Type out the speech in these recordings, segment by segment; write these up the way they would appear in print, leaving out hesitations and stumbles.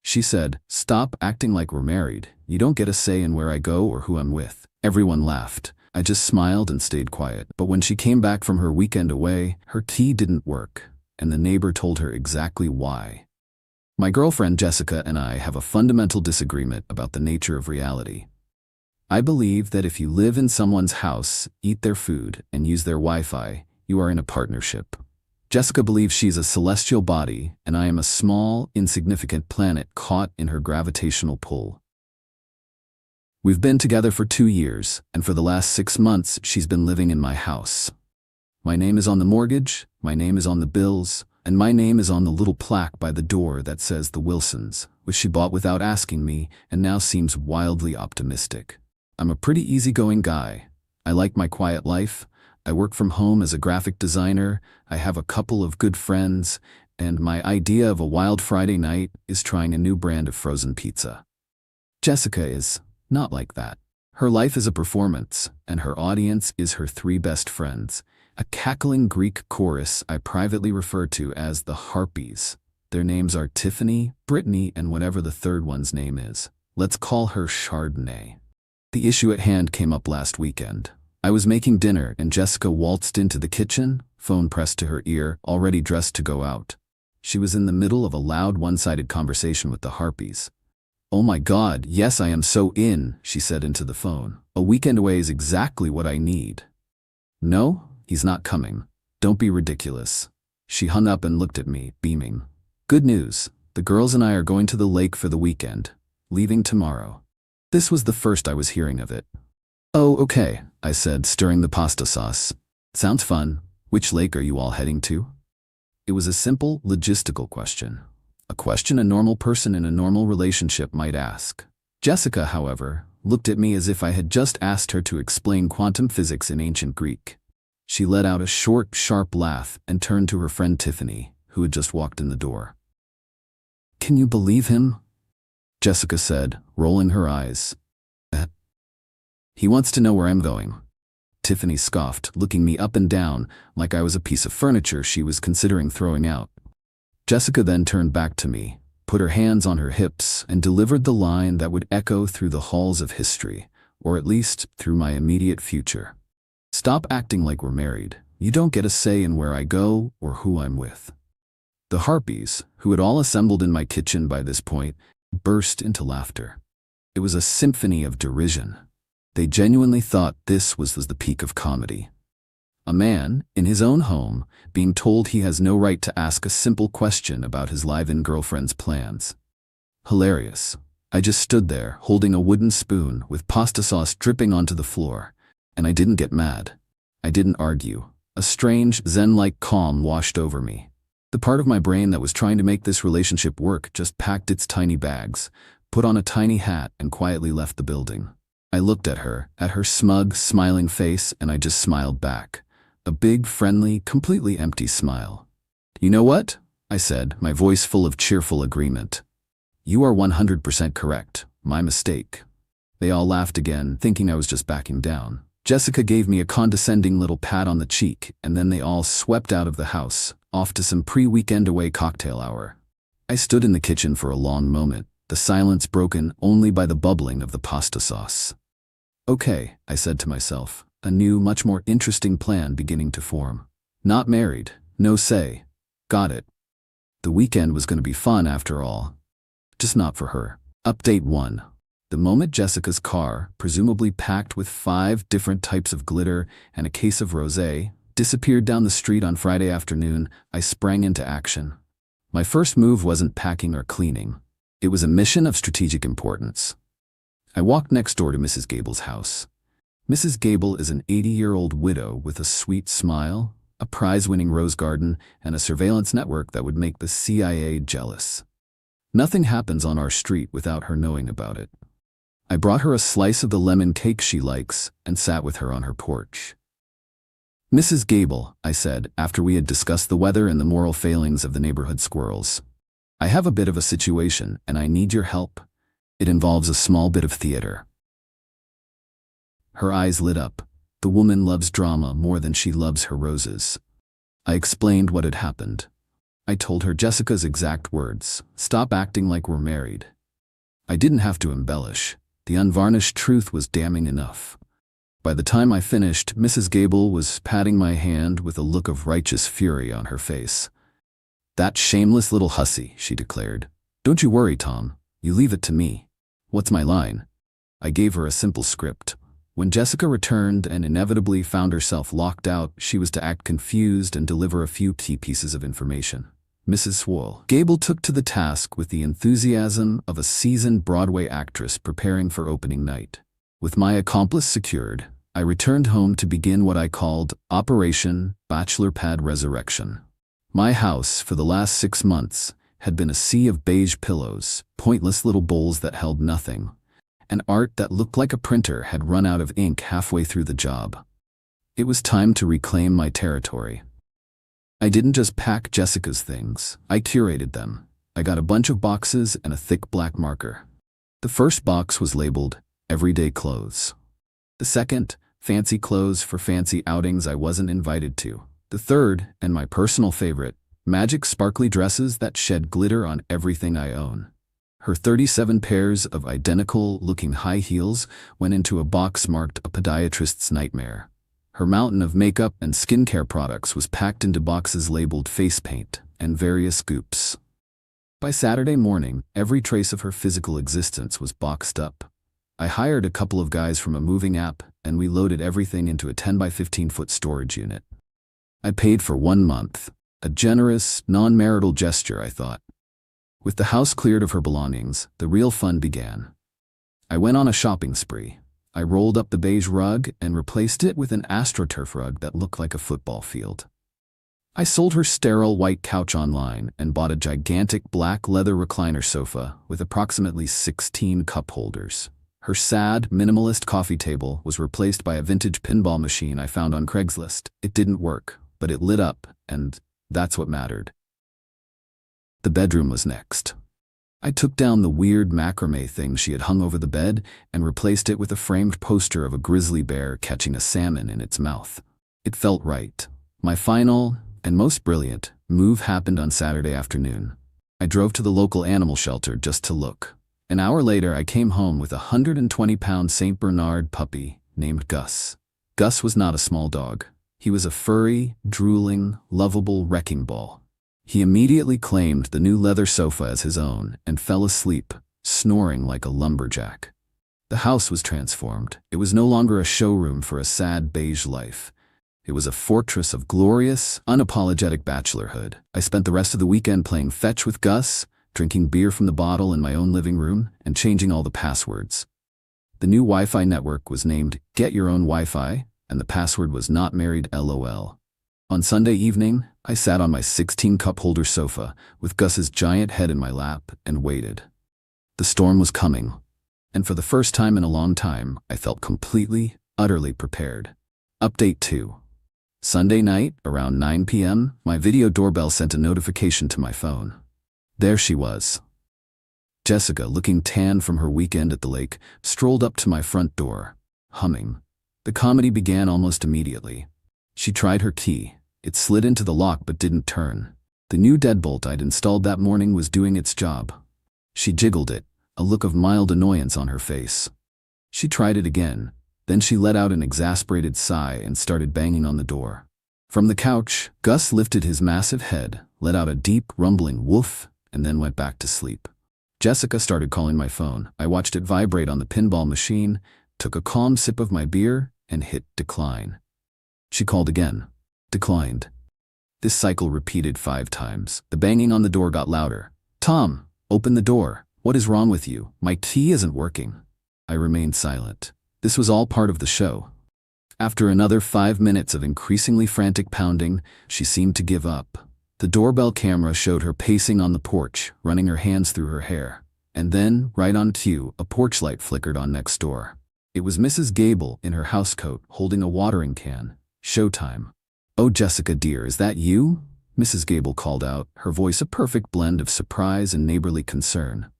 She said, "Stop acting like we're married. You don't get a say in where I go or who I'm with." Everyone laughed. I just smiled and stayed quiet. But when she came back from her weekend away, her tea didn't work, and the neighbor told her exactly why. My girlfriend Jessica and I have a fundamental disagreement about the nature of reality. I believe that if you live in someone's house, eat their food, and use their Wi-Fi, you are in a partnership. Jessica believes she's a celestial body, and I am a small, insignificant planet caught in her gravitational pull. We've been together for 2 years, and for the last 6 months, she's been living in my house. My name is on the mortgage, my name is on the bills, and my name is on the little plaque by the door that says the Wilsons, which she bought without asking me and now seems wildly optimistic. I'm a pretty easygoing guy. I like my quiet life. I work from home as a graphic designer. I have a couple of good friends, and my idea of a wild Friday night is trying a new brand of frozen pizza. Jessica is not like that. Her life is a performance, and her audience is her 3 best friends, a cackling Greek chorus I privately refer to as the Harpies. Their names are Tiffany, Brittany, and whatever the third one's name is. Let's call her Chardonnay. The issue at hand came up last weekend. I was making dinner and Jessica waltzed into the kitchen, phone pressed to her ear, already dressed to go out. She was in the middle of a loud one-sided conversation with the Harpies. "Oh my God, yes, I am so in," she said into the phone. "A weekend away is exactly what I need." "No, he's not coming. Don't be ridiculous." She hung up and looked at me, beaming. "Good news. The girls and I are going to the lake for the weekend, leaving tomorrow." This was the first I was hearing of it. "Oh, okay," I said, stirring the pasta sauce. "Sounds fun. Which lake are you all heading to?" It was a simple, logistical question. A question a normal person in a normal relationship might ask. Jessica, however, looked at me as if I had just asked her to explain quantum physics in ancient Greek. She let out a short, sharp laugh and turned to her friend Tiffany, who had just walked in the door. "Can you believe him?" Jessica said, rolling her eyes. "He wants to know where I'm going." Tiffany scoffed, looking me up and down like I was a piece of furniture she was considering throwing out. Jessica then turned back to me, put her hands on her hips, and delivered the line that would echo through the halls of history, or at least through my immediate future. "Stop acting like we're married. You don't get a say in where I go or who I'm with." The Harpies, who had all assembled in my kitchen by this point, burst into laughter. It was a symphony of derision. They genuinely thought this was the peak of comedy. A man, in his own home, being told he has no right to ask a simple question about his live-in girlfriend's plans. Hilarious. I just stood there, holding a wooden spoon with pasta sauce dripping onto the floor, and I didn't get mad. I didn't argue. A strange, zen-like calm washed over me. The part of my brain that was trying to make this relationship work just packed its tiny bags, put on a tiny hat, and quietly left the building. I looked at her smug, smiling face, and I just smiled back. A big, friendly, completely empty smile. "You know what?" I said, my voice full of cheerful agreement. "You are 100% correct. My mistake." They all laughed again, thinking I was just backing down. Jessica gave me a condescending little pat on the cheek, and then they all swept out of the house, off to some pre-weekend away cocktail hour. I stood in the kitchen for a long moment, the silence broken only by the bubbling of the pasta sauce. "Okay," I said to myself, a new, much more interesting plan beginning to form. Not married, no say. Got it. The weekend was going to be fun after all. Just not for her. Update 1. The moment Jessica's car, presumably packed with 5 different types of glitter and a case of rosé, disappeared down the street on Friday afternoon, I sprang into action. My first move wasn't packing or cleaning. It was a mission of strategic importance. I walked next door to Mrs. Gable's house. Mrs. Gable is an 80-year-old widow with a sweet smile, a prize-winning rose garden, and a surveillance network that would make the CIA jealous. Nothing happens on our street without her knowing about it. I brought her a slice of the lemon cake she likes and sat with her on her porch. "Mrs. Gable," I said, after we had discussed the weather and the moral failings of the neighborhood squirrels, "I have a bit of a situation and I need your help. It involves a small bit of theater." Her eyes lit up. The woman loves drama more than she loves her roses. I explained what had happened. I told her Jessica's exact words. Stop acting like we're married. I didn't have to embellish. The unvarnished truth was damning enough. By the time I finished, Mrs. Gable was patting my hand with a look of righteous fury on her face. That shameless little hussy, she declared. Don't you worry, Tom. You leave it to me. What's my line? I gave her a simple script. When Jessica returned and inevitably found herself locked out, she was to act confused and deliver a few key pieces of information. Mrs. Gable took to the task with the enthusiasm of a seasoned Broadway actress preparing for opening night. With my accomplice secured, I returned home to begin what I called Operation Bachelor Pad Resurrection. My house, for the last 6 months, had been a sea of beige pillows, pointless little bowls that held nothing, and art that looked like a printer had run out of ink halfway through the job. It was time to reclaim my territory. I didn't just pack Jessica's things, I curated them. I got a bunch of boxes and a thick black marker. The first box was labeled Everyday Clothes. The second, Fancy Clothes for fancy outings I wasn't invited to. The third, and my personal favorite, Magic sparkly dresses that shed glitter on everything I own. Her 37 pairs of identical-looking high heels went into a box marked a podiatrist's nightmare. Her mountain of makeup and skincare products was packed into boxes labeled face paint and various scoops. By Saturday morning, every trace of her physical existence was boxed up. I hired a couple of guys from a moving app, and we loaded everything into a 10 by 15-foot storage unit. I paid for 1 month. A generous, non-marital gesture, I thought. With the house cleared of her belongings, the real fun began. I went on a shopping spree. I rolled up the beige rug and replaced it with an AstroTurf rug that looked like a football field. I sold her sterile white couch online and bought a gigantic black leather recliner sofa with approximately 16 cup holders. Her sad, minimalist coffee table was replaced by a vintage pinball machine I found on Craigslist. It didn't work, but it lit up, and that's what mattered. The bedroom was next. I took down the weird macrame thing she had hung over the bed and replaced it with a framed poster of a grizzly bear catching a salmon in its mouth. It felt right. My final, and most brilliant, move happened on Saturday afternoon. I drove to the local animal shelter just to look. An hour later, I came home with a 120-pound St. Bernard puppy named Gus. Gus was not a small dog. He was a furry, drooling, lovable wrecking ball. He immediately claimed the new leather sofa as his own and fell asleep, snoring like a lumberjack. The house was transformed. It was no longer a showroom for a sad beige life. It was a fortress of glorious, unapologetic bachelorhood. I spent the rest of the weekend playing fetch with Gus, drinking beer from the bottle in my own living room, and changing all the passwords. The new Wi-Fi network was named Get Your Own Wi-Fi, and the password was Not Married LOL. On Sunday evening, I sat on my 16-cup holder sofa with Gus's giant head in my lap and waited. The storm was coming, and for the first time in a long time, I felt completely, utterly prepared. Update 2. Sunday night, around 9 p.m., my video doorbell sent a notification to my phone. There she was. Jessica, looking tan from her weekend at the lake, strolled up to my front door, humming. The comedy began almost immediately. She tried her key. It slid into the lock but didn't turn. The new deadbolt I'd installed that morning was doing its job. She jiggled it, a look of mild annoyance on her face. She tried it again. Then she let out an exasperated sigh and started banging on the door. From the couch, Gus lifted his massive head, let out a deep, rumbling woof, and then went back to sleep. Jessica started calling my phone. I watched it vibrate on the pinball machine, took a calm sip of my beer, and hit decline. She called again. Declined. This cycle repeated 5 times. The banging on the door got louder. Tom, open the door. What is wrong with you? My key isn't working. I remained silent. This was all part of the show. After another 5 minutes of increasingly frantic pounding, she seemed to give up. The doorbell camera showed her pacing on the porch, running her hands through her hair. And then, right on cue, a porch light flickered on next door. It was Mrs. Gable in her housecoat, holding a watering can. Showtime. Oh, Jessica dear, is that you? Mrs. Gable called out, her voice a perfect blend of surprise and neighborly concern.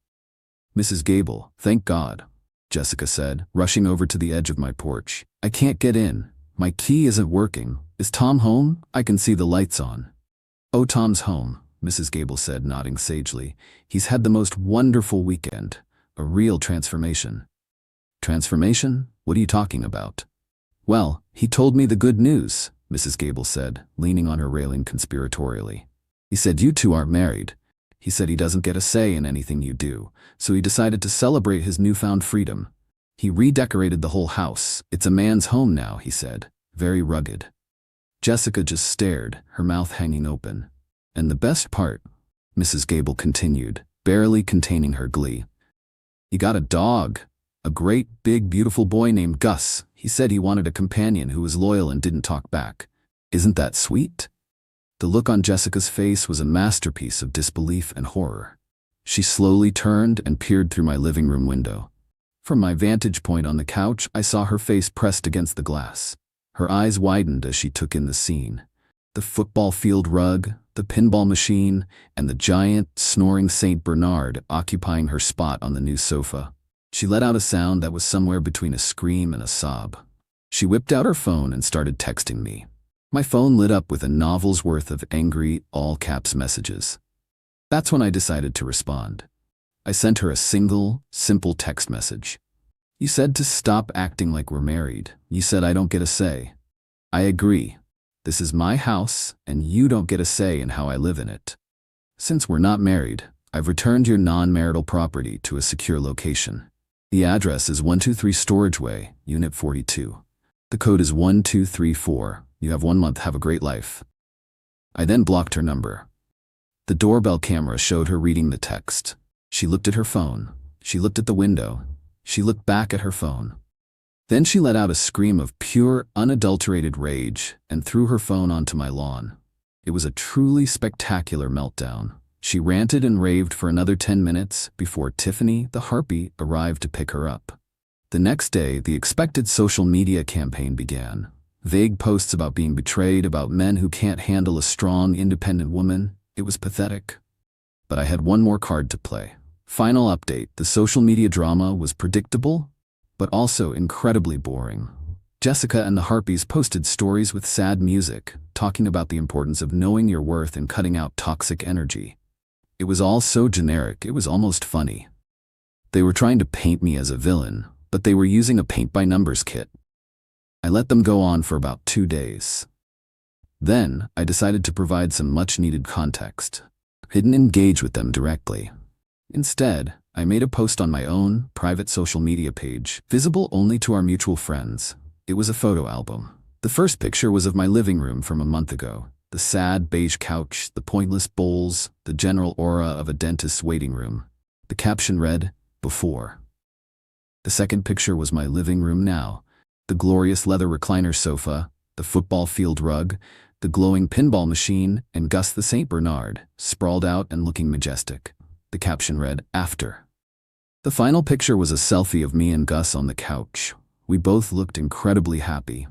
Mrs. Gable, thank God, Jessica said, rushing over to the edge of my porch. I can't get in. My key isn't working. Is Tom home? I can see the lights on. Oh, Tom's home. Mrs. Gable said, nodding sagely. He's had the most wonderful weekend. A real transformation. Transformation? What are you talking about? Well, he told me the good news, Mrs. Gable said, leaning on her railing conspiratorially. He said you two aren't married. He said he doesn't get a say in anything you do, so he decided to celebrate his newfound freedom. He redecorated the whole house. It's a man's home now, he said, very rugged. Jessica just stared, her mouth hanging open. And the best part, Mrs. Gable continued, barely containing her glee. He got a dog. A great, big, beautiful boy named Gus. He said he wanted a companion who was loyal and didn't talk back. Isn't that sweet? The look on Jessica's face was a masterpiece of disbelief and horror. She slowly turned and peered through my living room window. From my vantage point on the couch, I saw her face pressed against the glass. Her eyes widened as she took in the scene. The football field rug, the pinball machine, and the giant, snoring Saint Bernard occupying her spot on the new sofa. She let out a sound that was somewhere between a scream and a sob. She whipped out her phone and started texting me. My phone lit up with a novel's worth of angry, all-caps messages. That's when I decided to respond. I sent her a single, simple text message. You said to stop acting like we're married. You said I don't get a say. I agree. This is my house, and you don't get a say in how I live in it. Since we're not married, I've returned your non-marital property to a secure location. The address is 123 Storage Way, Unit 42. The code is 1234. You have 1 month. Have a great life. I then blocked her number. The doorbell camera showed her reading the text. She looked at her phone. She looked at the window. She looked back at her phone. Then she let out a scream of pure, unadulterated rage and threw her phone onto my lawn. It was a truly spectacular meltdown. She ranted and raved for another 10 minutes before Tiffany, the harpy, arrived to pick her up. The next day, the expected social media campaign began. Vague posts about being betrayed, about men who can't handle a strong, independent woman. It was pathetic. But I had one more card to play. Final update: the social media drama was predictable, but also incredibly boring. Jessica and the Harpies posted stories with sad music, talking about the importance of knowing your worth and cutting out toxic energy. It was all so generic, it was almost funny. They were trying to paint me as a villain, but they were using a paint-by-numbers kit. I let them go on for about 2 days. Then, I decided to provide some much-needed context. I didn't engage with them directly. Instead, I made a post on my own, private social media page, visible only to our mutual friends. It was a photo album. The first picture was of my living room from a month ago. The sad beige couch, the pointless bowls, the general aura of a dentist's waiting room. The caption read, "Before." The second picture was my living room now. The glorious leather recliner sofa, the football field rug, the glowing pinball machine, and Gus the Saint Bernard, sprawled out and looking majestic. The caption read, "After." The final picture was a selfie of me and Gus on the couch. We both looked incredibly happy.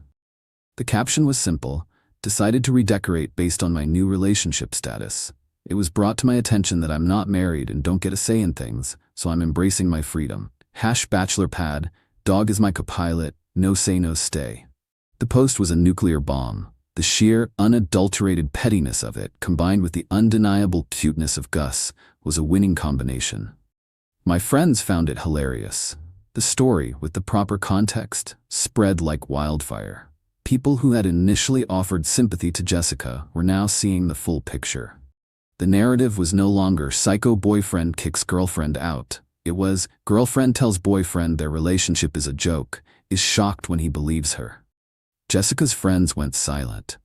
The caption was simple: decided to redecorate based on my new relationship status. It was brought to my attention that I'm not married and don't get a say in things, so I'm embracing my freedom. #bachelor pad, dog is my copilot, no say no stay. The post was a nuclear bomb. The sheer, unadulterated pettiness of it, combined with the undeniable cuteness of Gus, was a winning combination. My friends found it hilarious. The story, with the proper context, spread like wildfire. People who had initially offered sympathy to Jessica were now seeing the full picture. The narrative was no longer psycho boyfriend kicks girlfriend out. It was girlfriend tells boyfriend their relationship is a joke, is shocked when he believes her. Jessica's friends went silent.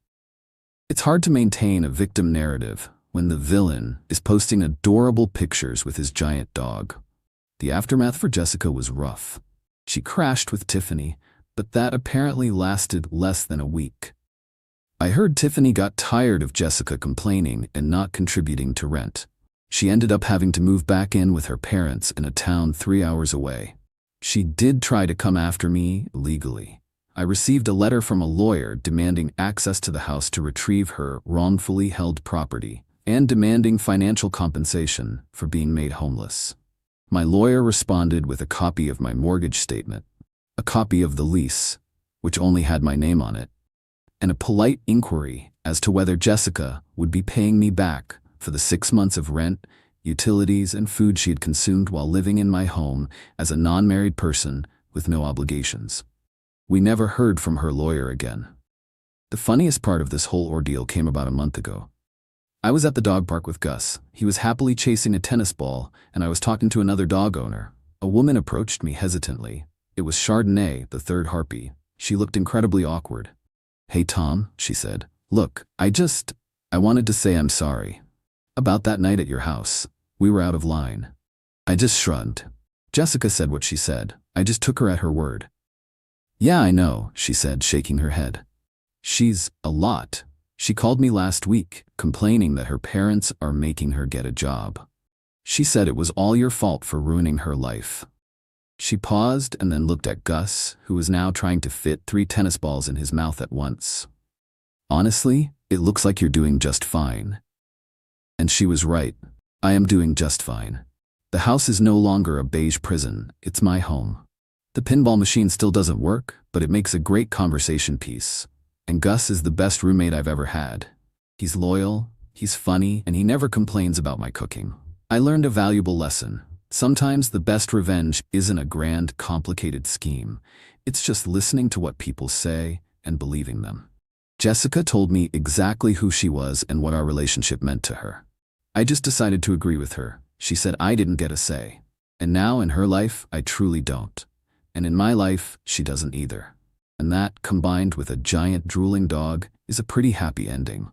It's hard to maintain a victim narrative when the villain is posting adorable pictures with his giant dog. The aftermath for Jessica was rough. She crashed with Tiffany, but that apparently lasted less than a week. I heard Tiffany got tired of Jessica complaining and not contributing to rent. She ended up having to move back in with her parents in a town 3 hours away. She did try to come after me legally. I received a letter from a lawyer demanding access to the house to retrieve her wrongfully held property and demanding financial compensation for being made homeless. My lawyer responded with a copy of my mortgage statement, a copy of the lease, which only had my name on it, and a polite inquiry as to whether Jessica would be paying me back for the 6 months of rent, utilities, and food she had consumed while living in my home as a non-married person with no obligations. We never heard from her lawyer again. The funniest part of this whole ordeal came about a month ago. I was at the dog park with Gus. He was happily chasing a tennis ball, and I was talking to another dog owner. A woman approached me hesitantly. It was Chardonnay, the third harpy. She looked incredibly awkward. "Hey Tom," she said. "Look, I wanted to say I'm sorry. About that night at your house. We were out of line." I just shrugged. Jessica said what she said. I just took her at her word. "Yeah, I know," she said, shaking her head. "She's a lot. She called me last week, complaining that her parents are making her get a job. She said it was all your fault for ruining her life." She paused and then looked at Gus, who was now trying to fit 3 tennis balls in his mouth at once. "Honestly, it looks like you're doing just fine." And she was right. I am doing just fine. The house is no longer a beige prison, it's my home. The pinball machine still doesn't work, but it makes a great conversation piece. And Gus is the best roommate I've ever had. He's loyal, he's funny, and he never complains about my cooking. I learned a valuable lesson. Sometimes the best revenge isn't a grand, complicated scheme. It's just listening to what people say and believing them. Jessica told me exactly who she was and what our relationship meant to her. I just decided to agree with her. She said I didn't get a say. And now in her life, I truly don't. And in my life, she doesn't either. And that, combined with a giant drooling dog, is a pretty happy ending.